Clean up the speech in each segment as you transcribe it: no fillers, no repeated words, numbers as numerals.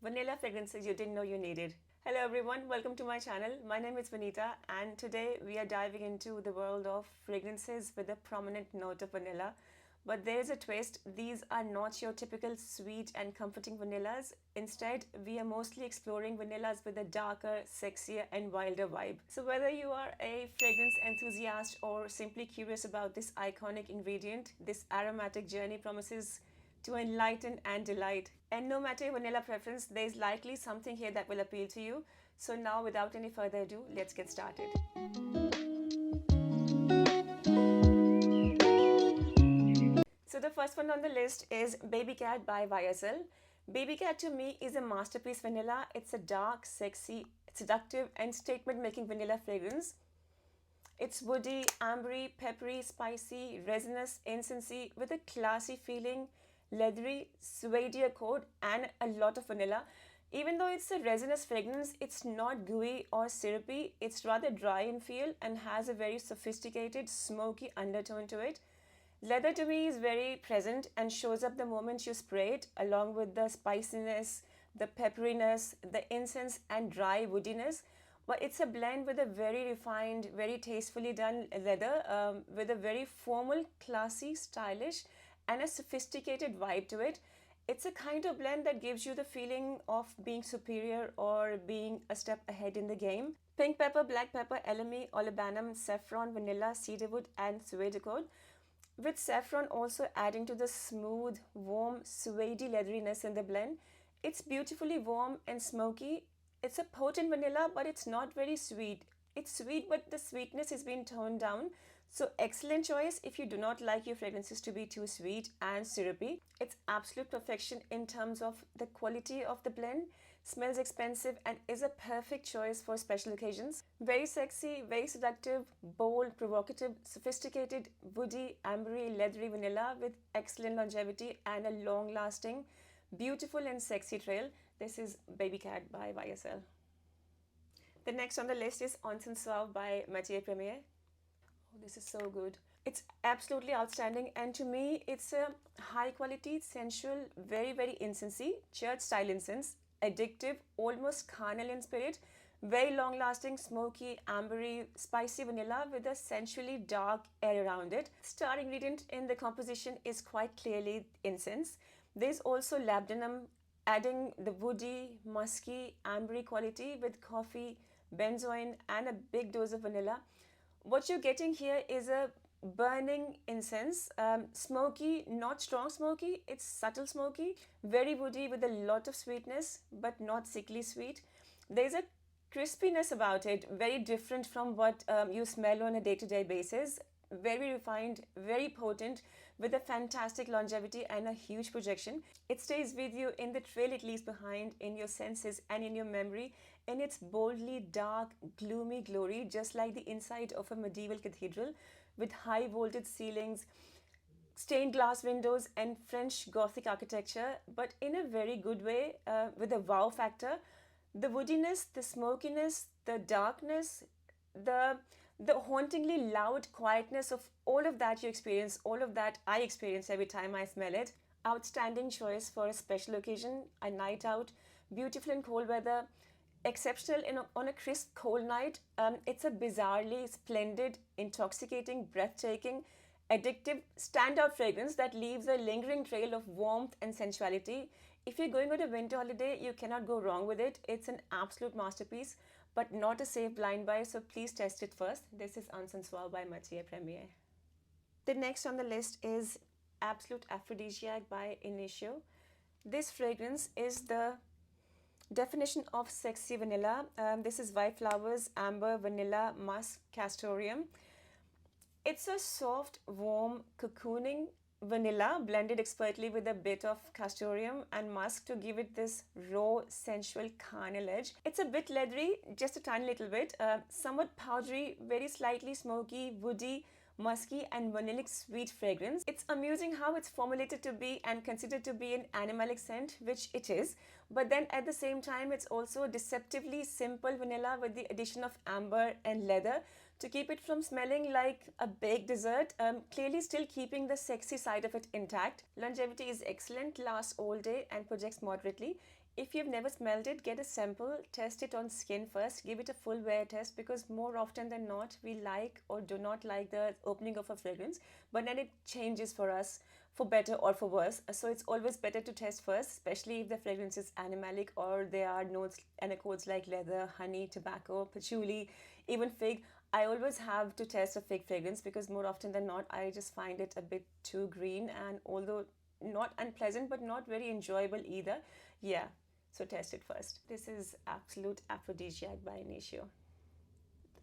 vanilla fragrances you didn't know you needed. Hello everyone, welcome to my channel. My name is Vanita and today we are diving into the world of fragrances with a prominent note of vanilla. But there is a twist. These are not your typical sweet and comforting vanillas. Instead, we are mostly exploring vanillas with a darker, sexier and wilder vibe. So whether you are a fragrance enthusiast or simply curious about this iconic ingredient, this aromatic journey promises to enlighten and delight. And no matter your vanilla preference, there is likely something here that will appeal to you. So now, without any further ado, let's get started. So the first one on the list is Baby Cat by YSL. Baby Cat to me is a masterpiece vanilla. It's a dark, sexy, seductive and statement-making vanilla fragrance. It's woody, ambery, peppery, spicy, resinous, incensey with a classy feeling, leathery, suede accord and a lot of vanilla. Even though it's a resinous fragrance, it's not gooey or syrupy. It's rather dry in feel and has a very sophisticated, smoky undertone to it. Leather to me is very present and shows up the moment you spray it, along with the spiciness, the pepperiness, the incense and dry woodiness. But it's a blend with a very refined, very tastefully done leather with a very formal, classy, stylish and a sophisticated vibe to it. It's a kind of blend that gives you the feeling of being superior or being a step ahead in the game. Pink pepper, black pepper, elemi, olibanum, saffron, vanilla, cedarwood and suede accord, with saffron also adding to the smooth, warm, suede leatheriness in the blend. It's beautifully warm and smoky. It's a potent vanilla, but it's not very sweet. It's sweet, but the sweetness is being toned down. So excellent choice if you do not like your fragrances to be too sweet and syrupy. It's absolute perfection in terms of the quality of the blend. Smells expensive and is a perfect choice for special occasions. Very sexy, very seductive, bold, provocative, sophisticated, woody, ambery, leathery vanilla with excellent longevity and a long-lasting, beautiful and sexy trail. This is Baby Cat by YSL. The next on the list is Encens Suave by Matière Première. Oh, this is so good. It's absolutely outstanding and to me it's a high quality, sensual, very incensey, church style incense. Addictive, almost carnal in spirit, very long lasting, smoky, ambery, spicy vanilla with a sensually dark air around it. Star ingredient in the composition is quite clearly incense. There's also labdanum, adding the woody, musky, ambery quality with coffee, benzoin and a big dose of vanilla. What you're getting here is a burning incense, smoky, not strong smoky, it's subtle smoky, very woody with a lot of sweetness but not sickly sweet. There's a crispiness about it, very different from what you smell on a day-to-day basis. Very refined, very potent with a fantastic longevity and a huge projection. It stays with you in the trail it leaves behind, in your senses and in your memory, in its boldly dark, gloomy glory, just like the inside of a medieval cathedral with high vaulted ceilings, stained glass windows and French Gothic architecture, but in a very good way with a wow factor. The woodiness, the smokiness, the darkness, the hauntingly loud quietness of all of that you experience, all of that I experience every time I smell it. Outstanding choice for a special occasion, a night out, beautiful in cold weather, exceptional on a crisp cold night. It's a bizarrely splendid, intoxicating, breathtaking, addictive, standout fragrance that leaves a lingering trail of warmth and sensuality. If you're going on a winter holiday, you cannot go wrong with it. It's an absolute masterpiece, but not a safe blind buy, so please test it first. This is Encens Suave by Matière Première. The next on the list is Absolute Aphrodisiac by Initio. This fragrance is the definition of sexy vanilla. This is white flowers, amber, vanilla, musk, castoreum. It's a soft, warm, cocooning vanilla blended expertly with a bit of castoreum and musk to give it this raw, sensual, carnal edge. It's a bit leathery, just a tiny little bit, somewhat powdery, very slightly smoky, woody, musky and vanillic sweet fragrance. It's amusing how it's formulated to be and considered to be an animalic scent, which it is, but then at the same time it's also deceptively simple vanilla with the addition of amber and leather to keep it from smelling like a baked dessert, clearly still keeping the sexy side of it intact. Longevity is excellent, lasts all day and projects moderately. If you've never smelled it, get a sample, test it on skin first, give it a full wear test, because more often than not, we like or do not like the opening of a fragrance, but then it changes for us for better or for worse. So it's always better to test first, especially if the fragrance is animalic or there are notes and codes like leather, honey, tobacco, patchouli, even fig. I always have to test a fig fragrance because more often than not, I just find it a bit too green, and although not unpleasant, but not very enjoyable either. Yeah, so test it first. This is absolute aphrodisiac by Initio.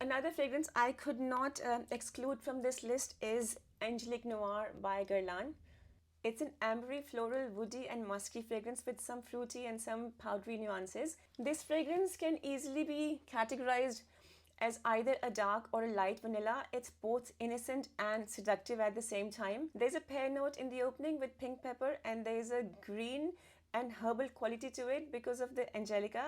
Another fragrance I could not exclude from this list is Angelic Noir by Guerlain. It's an ambery, floral, woody and musky fragrance with some fruity and some powdery nuances. This fragrance can easily be categorized as either a dark or a light vanilla. It's both innocent and seductive at the same time. There's a pear note in the opening with pink pepper, and there's a green and herbal quality to it because of the Angelica.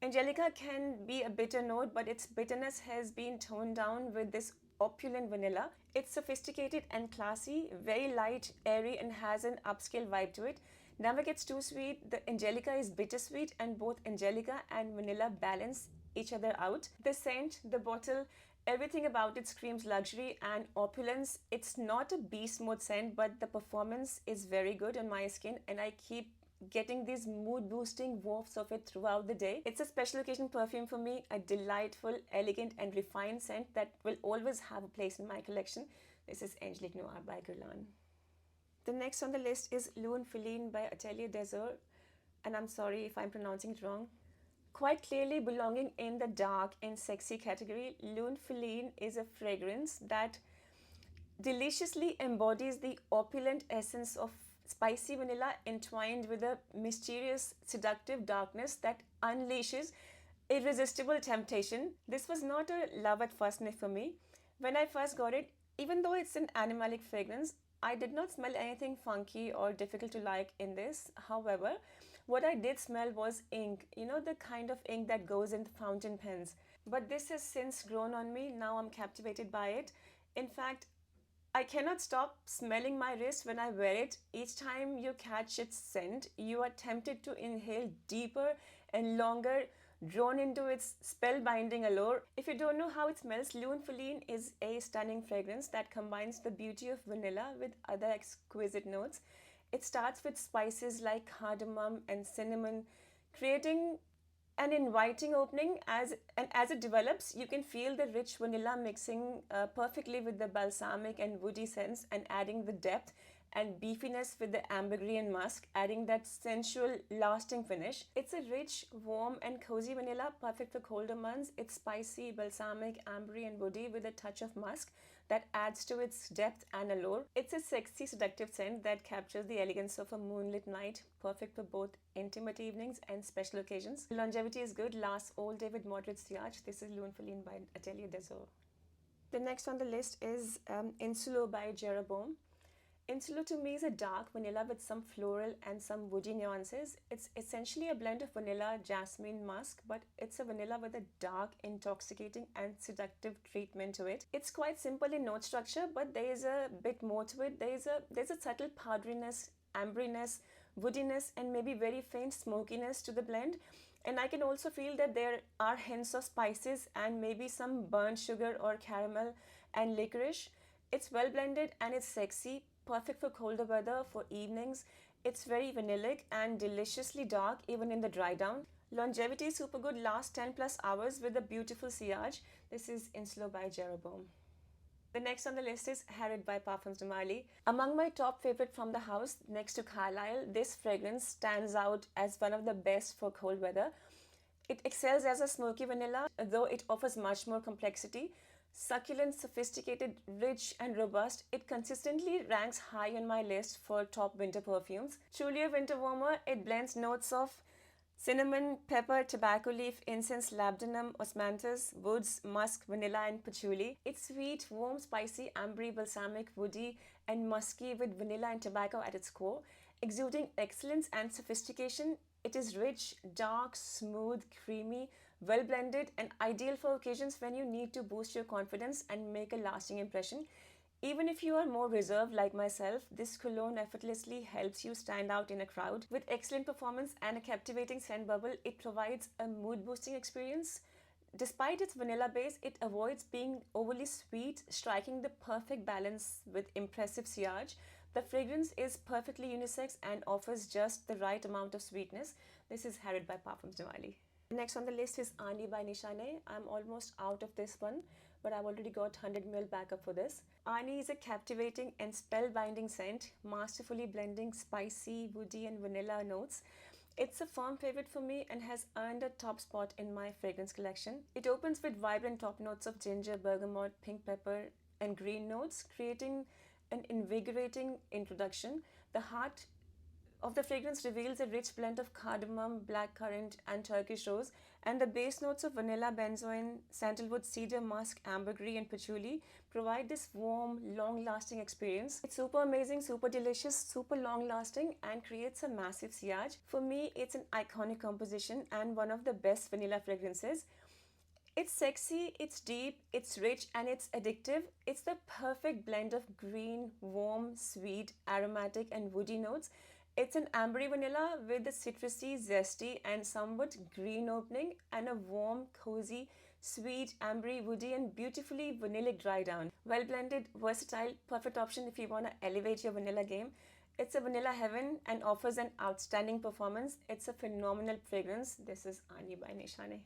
Angelica can be a bitter note, but its bitterness has been toned down with this opulent vanilla. It's sophisticated and classy, very light, airy, and has an upscale vibe to it. Never gets too sweet. The Angelica is bittersweet, and both Angelica and vanilla balance each other out. The scent, the bottle, everything about it screams luxury and opulence. It's not a beast mode scent, but the performance is very good on my skin, and I keep getting these mood boosting wafts of it throughout the day. It's a special occasion perfume for me, a delightful, elegant and refined scent that will always have a place in my collection. This is Angelic Noir by Guerlain. The next on the list is Lon Fine by Atelier des Ors, and I'm sorry if I'm pronouncing it wrong. Quite clearly belonging in the dark and sexy category, Lon Fine is a fragrance that deliciously embodies the opulent essence of spicy vanilla entwined with a mysterious, seductive darkness that unleashes irresistible temptation. This was not a love at first sniff for me. When I first got it, even though it's an animalic fragrance, I did not smell anything funky or difficult to like in this. However, what I did smell was ink, the kind of ink that goes in fountain pens. But this has since grown on me. Now I'm captivated by it. In fact, I cannot stop smelling my wrist when I wear it. Each time you catch its scent, you are tempted to inhale deeper and longer, drawn into its spellbinding allure. If you don't know how it smells, Lon Fine is a stunning fragrance that combines the beauty of vanilla with other exquisite notes. It starts with spices like cardamom and cinnamon, creating an inviting opening, and as it develops, you can feel the rich vanilla mixing perfectly with the balsamic and woody scents, and adding the depth and beefiness with the ambergris and musk, adding that sensual, lasting finish. It's a rich, warm, and cozy vanilla, perfect for colder months. It's spicy, balsamic, ambery, and woody with a touch of musk that adds to its depth and allure. It's a sexy, seductive scent that captures the elegance of a moonlit night, perfect for both intimate evenings and special occasions. Longevity is good, lasts all day with moderate sillage. This is Lon Fine by Atelier des Ors. The next on the list is Insulo by Jeroboam. Insulo to me is a dark vanilla with some floral and some woody nuances. It's essentially a blend of vanilla, jasmine, musk, but it's a vanilla with a dark, intoxicating and seductive treatment to it. It's quite simple in note structure, but there is a bit more to it. There's a subtle powderiness, amberiness, woodiness, and maybe very faint smokiness to the blend. And I can also feel that there are hints of spices and maybe some burnt sugar or caramel and licorice. It's well blended and it's sexy, perfect for colder weather, for evenings. It's very vanillic and deliciously dark even in the dry down. Longevity is super good, lasts 10 plus hours with a beautiful sillage. This is Insulo by Jeroboam. The next on the list is Harriet by Parfums de Marly. Among my top favorite from the house, next to Carlisle, this fragrance stands out as one of the best for cold weather. It excels as a smoky vanilla, though it offers much more complexity. Succulent, sophisticated, rich and robust, it consistently ranks high on my list for top winter perfumes. Truly a winter warmer, it blends notes of cinnamon, pepper, tobacco leaf, incense, labdanum, osmanthus, woods, musk, vanilla and patchouli. It's sweet, warm, spicy, ambery, balsamic, woody and musky with vanilla and tobacco at its core. Exuding excellence and sophistication, it is rich, dark, smooth, creamy, well blended and ideal for occasions when you need to boost your confidence and make a lasting impression. Even if you are more reserved like myself, this cologne effortlessly helps you stand out in a crowd. With excellent performance and a captivating scent bubble, it provides a mood-boosting experience. Despite its vanilla base, it avoids being overly sweet, striking the perfect balance with impressive sillage. The fragrance is perfectly unisex and offers just the right amount of sweetness. This is Harried by Parfums Diwali. Next on the list is Ani by Nishane. I'm almost out of this one, but I've already got 100ml backup for this. Ani is a captivating and spellbinding scent, masterfully blending spicy, woody and vanilla notes. It's a firm favorite for me and has earned a top spot in my fragrance collection. It opens with vibrant top notes of ginger, bergamot, pink pepper and green notes, creating an invigorating introduction. The heart of the fragrance reveals a rich blend of cardamom, blackcurrant and Turkish rose, and the base notes of vanilla, benzoin, sandalwood, cedar, musk, ambergris and patchouli provide this warm, long-lasting experience. It's super amazing, super delicious, super long-lasting and creates a massive sillage. For me, it's an iconic composition and one of the best vanilla fragrances. It's sexy, it's deep, it's rich and it's addictive. It's the perfect blend of green, warm, sweet, aromatic and woody notes. It's an ambery vanilla with a citrusy, zesty and somewhat green opening and a warm, cozy, sweet, ambery, woody and beautifully vanillic dry down. Well blended, versatile, perfect option if you want to elevate your vanilla game. It's a vanilla heaven and offers an outstanding performance. It's a phenomenal fragrance. This is Ani by Nishane.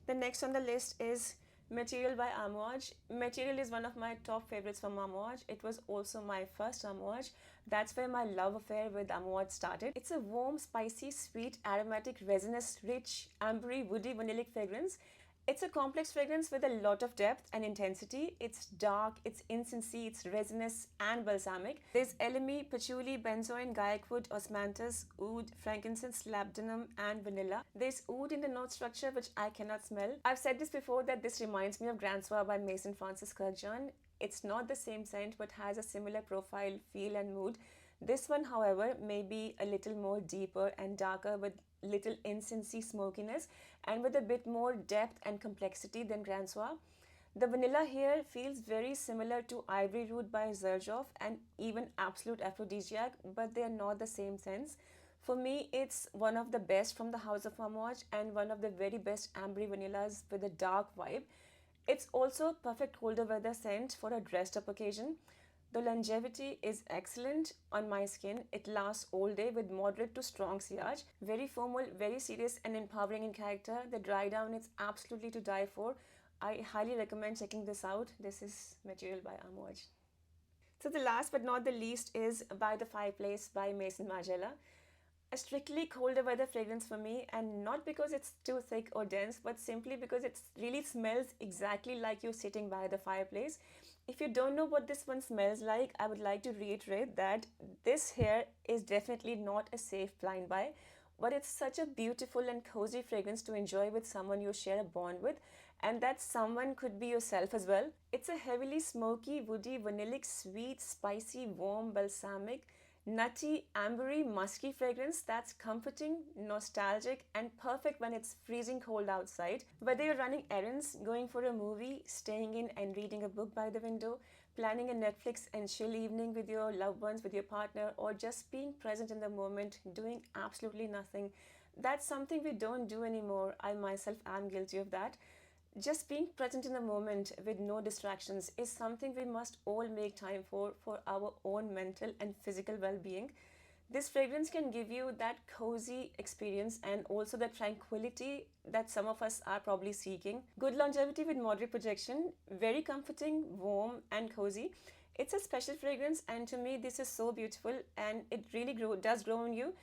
The next on the list is Material by Amouage. Material is one of my top favorites from Amouage. It was also my first Amouage. That's where my love affair with Amouage started. It's a warm, spicy, sweet, aromatic, resinous, rich, ambery, woody, vanillic fragrance. It's a complex fragrance with a lot of depth and intensity. It's dark, it's incensey, it's resinous and balsamic. There's elemi, patchouli, benzoin, gaiac osmanthus, oud, frankincense, labdanum and vanilla. There's oud in the note structure which I cannot smell. I've said this before that this reminds me of Grand Soir by Mason Francis Kurkdjian. It's not the same scent but has a similar profile, feel and mood. This one, however, may be a little more deeper and darker with little incensey smokiness and with a bit more depth and complexity than Grand Soir. The vanilla here feels very similar to Ivory Root by Xerjoff and even Absolute Aphrodisiac, but they are not the same sense. For me, it's one of the best from the house of Amouage and one of the very best ambery vanillas with a dark vibe. It's also a perfect colder weather scent for a dressed up occasion. The longevity is excellent on my skin. It lasts all day with moderate to strong sillage. Very formal, very serious and empowering in character. The dry down is absolutely to die for. I highly recommend checking this out. This is Material by Amouage. So the last but not the least is By the Fireplace by Maison Margiela. A strictly colder weather fragrance for me, and not because it's too thick or dense, but simply because it really smells exactly like you're sitting by the fireplace. If you don't know what this one smells like, I would like to reiterate that this here is definitely not a safe blind buy, but it's such a beautiful and cozy fragrance to enjoy with someone you share a bond with, and that someone could be yourself as well. It's a heavily smoky, woody, vanillic, sweet, spicy, warm, balsamic, nutty, ambery, musky fragrance that's comforting, nostalgic, and perfect when it's freezing cold outside. Whether you're running errands, going for a movie, staying in and reading a book by the window, planning a Netflix and chill evening with your loved ones, with your partner, or just being present in the moment, doing absolutely nothing. That's something we don't do anymore. I myself am guilty of that. Just being present in the moment with no distractions is something we must all make time for our own mental and physical well-being. This fragrance can give you that cozy experience and also the tranquility that some of us are probably seeking. Good longevity with moderate projection, very comforting, warm and cozy. It's a special fragrance and to me this is so beautiful and it really does grow on you.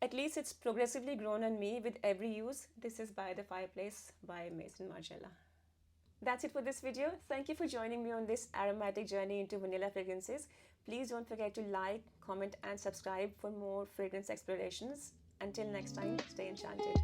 At least it's progressively grown on me with every use. This is By the Fireplace by Maison Margiela. That's it for this video. Thank you for joining me on this aromatic journey into vanilla fragrances. Please don't forget to like, comment and subscribe for more fragrance explorations. Until next time, stay enchanted.